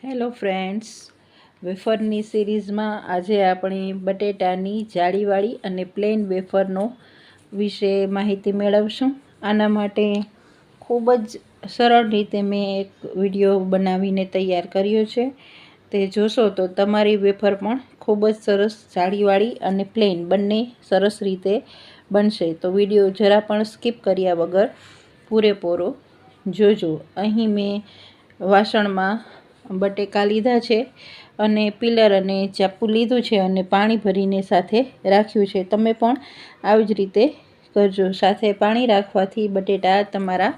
Hello friends, વેફરની સિરીઝમાં આજે આપણે બટેટાની જાળીવાળી અને પ્લેન વેફરનો વિશે માહિતી મેળવશું. આના માટે ખૂબ જ સરળ રીતે મેં એક વિડીયો બનાવીને તૈયાર કર્યો છે. તે જોશો તો તમારી વેફર પણ ખૂબ જ સરસ જાળીવાળી અને પ્લેન બંને સરસ રીતે બનશે. તો વિડીયો જરા પણ સ્કીપ કર્યા વગર પૂરેપૂરો જોજો. અહીં મેં વાસણમાં બટેકા લીધા છે અને પિલર અને ચાપુ લીધું છે અને પાણી ભરીને સાથે રાખ્યું છે. તમે પણ આવી જ રીતે કરજો. સાથે પાણી રાખવાથી બટેટા તમારા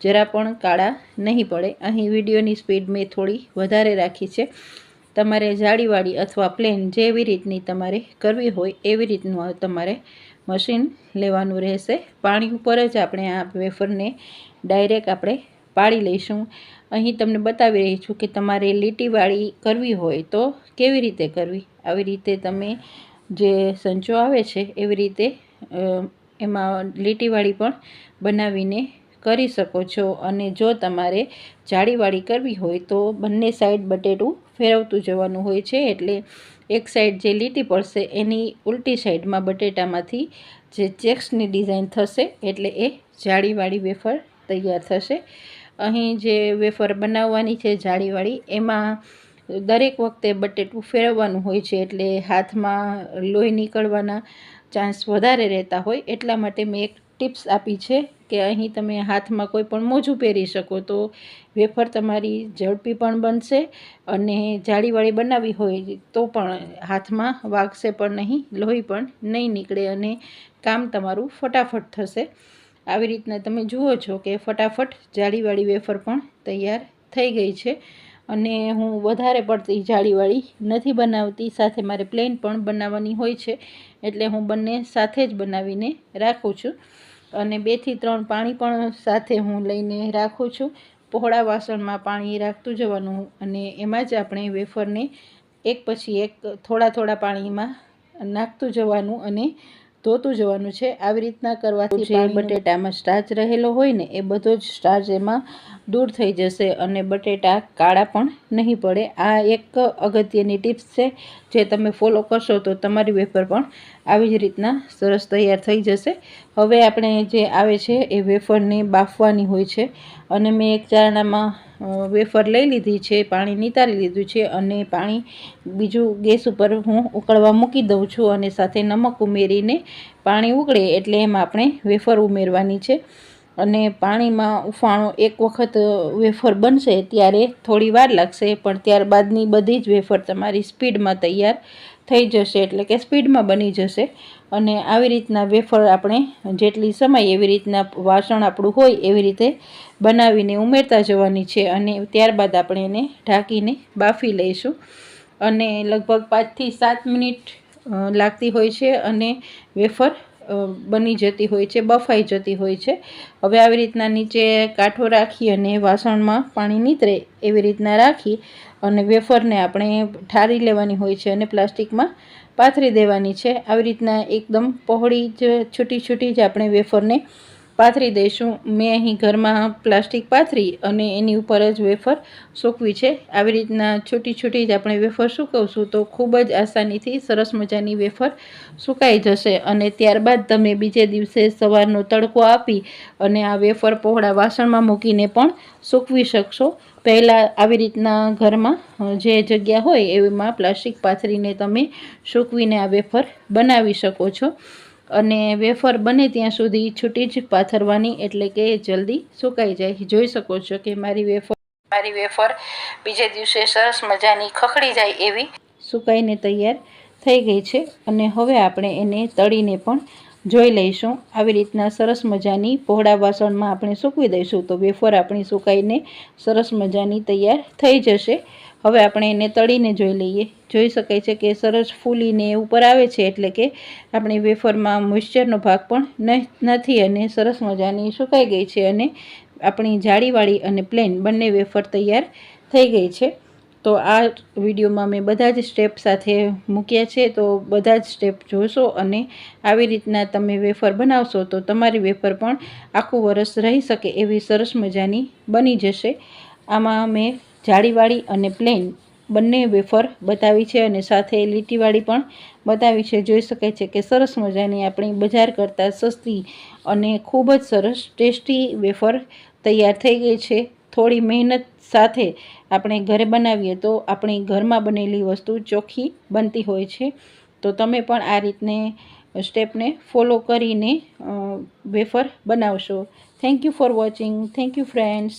જરા પણ કાળા નહીં પડે. અહીં વિડીયોની સ્પીડ મેં થોડી વધારે રાખી છે. તમારે જાળીવાળી અથવા પ્લેન જેવી રીતની તમારે કરવી હોય એવી રીતનું તમારે મશીન લેવાનું રહેશે. પાણી ઉપર જ આપણે આ વેફરને ડાયરેક્ટ આપણે પાડી લઈશું. અહીં તમને બતાવી રહી છું કે તમારે લીટીવાળી કરવી હોય તો કેવી રીતે કરવી. આવી રીતે તમે જે સંચો આવે છે એવી રીતે એમાં લીટીવાળી પણ બનાવીને કરી શકો છો. અને જો તમારે જાળીવાળી કરવી હોય તો બંને સાઈડ બટેટું ફેરવતું જવાનું હોય છે. એટલે એક સાઈડ જે લીટી પડશે એની ઉલટી સાઈડમાં બટેટામાંથી જે ચેક્સની ડિઝાઇન થશે એટલે એ જાળીવાળી વેફર તૈયાર થશે. અહીં જે વેફર બનાવવાની છે જાળીવાળી, એમાં દરેક વખતે બટેટું ફેરવવાનું હોય છે એટલે હાથમાં લોહી નીકળવાના ચાન્સ વધારે રહેતા હોય. એટલા માટે મેં એક ટિપ્સ આપી છે કે અહીં તમે હાથમાં કોઈ પણ મોજું પહેરી શકો તો વેફર તમારી ઝડપી પણ બનશે અને જાળીવાળી બનાવવી હોય તો પણ હાથમાં વાગશે પણ નહીં, લોહી પણ નહીં નીકળે અને કામ તમારું ફટાફટ થશે. આવી રીતના તમે જુઓ છો કે ફટાફટ જાળીવાળી વેફર પણ તૈયાર થઈ ગઈ છે. અને હું વધારે પડતી જાળીવાળી નથી બનાવતી, સાથે મારે પ્લેન પણ બનાવવાની હોય છે એટલે હું બંને સાથે જ બનાવીને રાખું છું. અને 2 થી 3 પાણી પણ સાથે હું લઈને રાખું છું. પહોળા વાસણમાં પાણી રાખતું જવાનું અને એમાં જ આપણે વેફરને એક પછી એક થોડા પાણીમાં નાખતું જવાનું અને ધોતું જવાનું છે. આવી રીતના કરવાથી જે બટેટામાં સ્ટાર્ચ રહેલો હોય ને એ બધો જ સ્ટાર્ચ એમાં દૂર થઈ જશે અને બટેટા કાળા પણ નહીં પડે. આ એક અગત્યની ટિપ્સ છે જે તમે ફોલો કરશો તો તમારી વેફર પણ આવી જ રીતના સરસ તૈયાર થઈ જશે. હવે આપણે જે આવે છે એ વેફરને બાફવાની હોય છે અને મેં એક ચારણામાં વેફર લઈ લીધી છે, પાણી નિતારી લીધું છે અને પાણી બીજું ગેસ ઉપર હું ઉકળવા મૂકી દઉં છું અને સાથે નમક ઉમેરીને પાણી ઉકળે એટલે એમાં આપણે વેફર ઉમેરવાની છે. અને પાણીમાં ઉફાણો એક વખત વેફર બનશે ત્યારે થોડી વાર લાગશે, પણ ત્યારબાદની બધી જ વેફર તમારી સ્પીડમાં તૈયાર થઈ જશે, એટલે કે સ્પીડમાં બની જશે. અને આવી રીતના વેફર આપણે જેટલી સમય એવી રીતના વાસણ આપણું હોય એવી રીતે બનાવીને ઉમેરતા જવાની છે અને ત્યારબાદ આપણે એને ઢાંકીને બાફી લઈશું. અને લગભગ 5 થી 7 મિનિટ લાગતી હોય છે અને વેફર બની જતી હોય છે, બફાઈ જતી હોય છે. હવે આવી રીતના નીચે કાંઠો રાખી અને વાસણમાં પાણી નીતરે એવી રીતના રાખી અને વેફરને આપણે ઠારી લેવાની હોય છે અને પ્લાસ્ટિકમાં પાથરી દેવાની છે. આવી રીતના એકદમ પહોળી જ છૂટી જ આપણે વેફરને પાથરી દઈશું. મેં અહીં ઘરમાં પ્લાસ્ટિક પાથરી અને એની ઉપર જ વેફર સૂકવી છે. આવી રીતના છૂટી જ આપણે વેફર સૂકવશું તો ખૂબ જ આસાનીથી સરસ મજાની વેફર સુકાઈ જશે. અને ત્યારબાદ તમે બીજે દિવસે સવારનો તડકો આપી અને આ વેફર પહોળા વાસણમાં મૂકીને પણ સૂકવી શકશો. પહેલાં આવી રીતના ઘરમાં જે જગ્યા હોય એમાં પ્લાસ્ટિક પાથરીને તમે સૂકવીને આ વેફર બનાવી શકો છો. અને વેફર બને ત્યાં સુધી છૂટી જ પાથરવાની એટલે કે જલ્દી સુકાઈ જાય. જોઈ શકો છો કે મારી વેફર બીજે દિવસે સરસ મજાની ખખડી જાય એવી સુકાઈને તૈયાર થઈ ગઈ છે. અને હવે આપણે એને તળીને પણ જોઈ લઈશું. આવી રીતના સરસ મજાની પહોળા વાસણમાં આપણે સૂકવી દઈશું તો વેફર આપણી સુકાઈને સરસ મજાની તૈયાર થઈ જશે. હવે આપણે એને તળીને જોઈ લઈએ. જોઈ શકાય છે કે સરસ ફૂલીને ઉપર આવે છે એટલે કે આપણી વેફરમાં મોઇશ્ચરનો ભાગ પણ નથી અને સરસ મજાની સુકાઈ ગઈ છે અને આપણી જાળીવાળી અને પ્લેન બંને વેફર તૈયાર થઈ ગઈ છે. તો આ વિડીયોમાં મેં બધા જ સ્ટેપ સાથે મૂક્યા છે, તો બધા જ સ્ટેપ જોશો અને આવી રીતના તમે વેફર બનાવશો તો તમારી વેફર પણ આખું વરસ રહી શકે એવી સરસ મજાની બની જશે. આમાં મેં જાળીવાળી અને પ્લેન બંને વેફર બતાવી છે અને સાથે લીટીવાળી પણ બતાવી છે. જોઈ શકાય છે કે સરસ મજાની આપણી બજાર કરતાં સસ્તી અને ખૂબ જ સરસ ટેસ્ટી વેફર તૈયાર થઈ ગઈ છે. થોડી મહેનત સાથે આપણે ઘરે બનાવીએ તો આપણી ઘરમાં બનેલી વસ્તુ ચોખ્ખી બનતી હોય છે. તો તમે પણ આ રીતને સ્ટેપને ફોલો કરીને વેફર બનાવશો. Thank you for watching. Thank you friends.